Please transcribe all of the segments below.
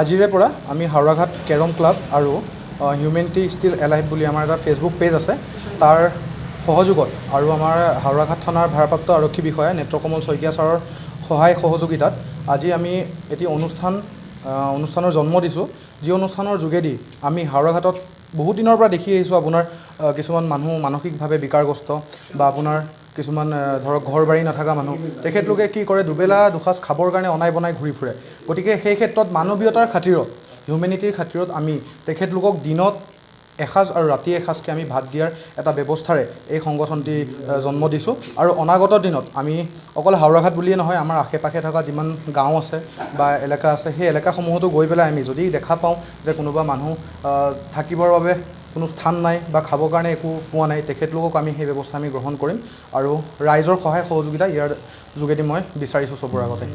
আজিৰে পৰা আমি হাওৰাঘাট কেৰম ক্লাব আৰু হিউমেনিটি ষ্টিল এলাইভ বুলি আমাৰ এটা ফেচবুক পেজ আছে তাৰ সহযোগত আৰু আমাৰ হাওৰাঘাট থানাৰ ভাৰপ্ৰাপ্ত আৰক্ষী বিষয়া নেত্ৰকমল শইকীয়া ছাৰৰ সহায় সহযোগিতাত আজি আমি এটি অনুষ্ঠানৰ জন্ম দিছোঁ যি অনুষ্ঠানৰ যোগেদি আমি হাওৰাঘাটত বহুত দিনৰ পৰা দেখি আহিছোঁ আপোনাৰ কিছুমান মানুহ মানসিকভাৱে বিকাৰগ্ৰস্ত বা আপোনাৰ কিছুমান ধৰক ঘৰ বাৰী নাথাকা মানুহ তেখেতলোকে কি কৰে দুবেলা দুসাঁজ খাবৰ কাৰণে অনাই বনাই ঘূৰি ফুৰে গতিকে সেই ক্ষেত্ৰত মানৱীয়তাৰ খাতিৰত হিউমেনিটিৰ খাতিৰত আমি তেখেতলোকক দিনত এসাঁজ আৰু ৰাতি এসাঁজকৈ আমি ভাত দিয়াৰ এটা ব্যৱস্থাৰে এই সংগঠনটি জন্ম দিছোঁ আৰু অনাগত দিনত আমি অকল হাওৰাঘাট বুলিয়ে নহয় আমাৰ আশে পাশে থকা যিমান গাঁও আছে বা এলেকা আছে সেই এলেকাসমূহতো গৈ পেলাই আমি যদি দেখা পাওঁ যে কোনোবা মানুহ থাকিবৰ বাবে কোনো স্থান নাই বা খাবৰ কাৰণে একো পোৱা নাই তেখেতলোকক আমি সেই ব্যৱস্থা আমি গ্ৰহণ কৰিম আৰু ৰাইজৰ সহায় সহযোগিতা ইয়াৰ যোগেদি মই বিচাৰিছোঁ চবৰ আগতে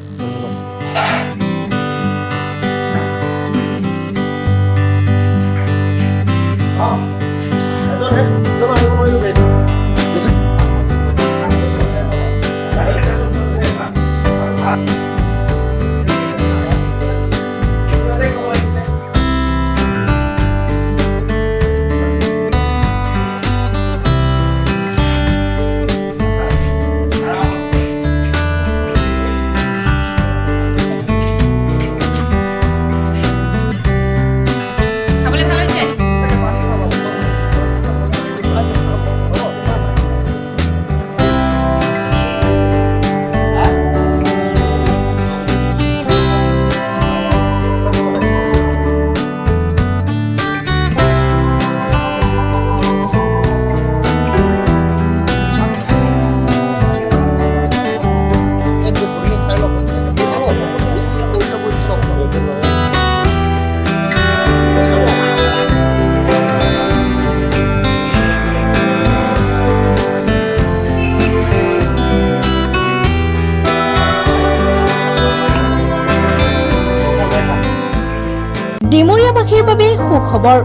ডিমৰীয়াবাসীৰ বাবে সুখবৰ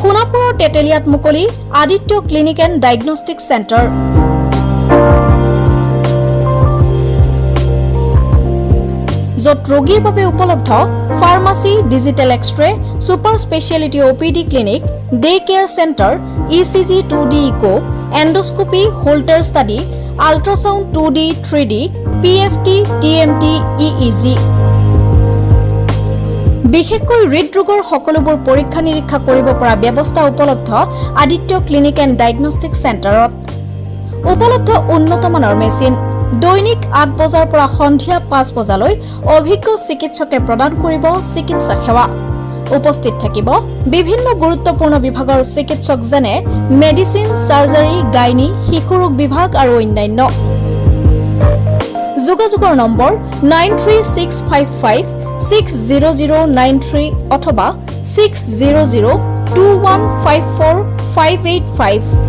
সোণাপুৰৰ তেতেলিয়াত মুকলি Aditya clinic and diagnostic centre য'ত ৰোগীৰ বাবে উপলব্ধ pharmacy digital x ray super speciality OPD clinic day care centre ECG 2D echo endoscopy holter study ultrasound 2D 3D PFT TMT EEG বিশেষকৈ হৃদৰোগৰ সকলোবোৰ পৰীক্ষা নিৰীক্ষা কৰিব পৰা ব্যৱস্থা উপলব্ধ আদিত্য ক্লিনিক এণ্ড ডায়েগনষ্টিক চেণ্টাৰত উপলব্ধ উন্নতমানৰ মেচিন দৈনিক 8 বজাৰ পৰা সন্ধিয়া 5 বজালৈ অভিজ্ঞ চিকিৎসকে প্ৰদান কৰিব চিকিৎসা সেৱা উপস্থিত থাকিব বিভিন্ন গুৰুত্বপূৰ্ণ বিভাগৰ চিকিৎসক যেনে মেডিচিন সাৰ্জাৰী গাইনী শিশুৰোগ বিভাগ আৰু অন্যান্য যোগাযোগৰ নম্বৰ 93655600093 অথবা 6002154585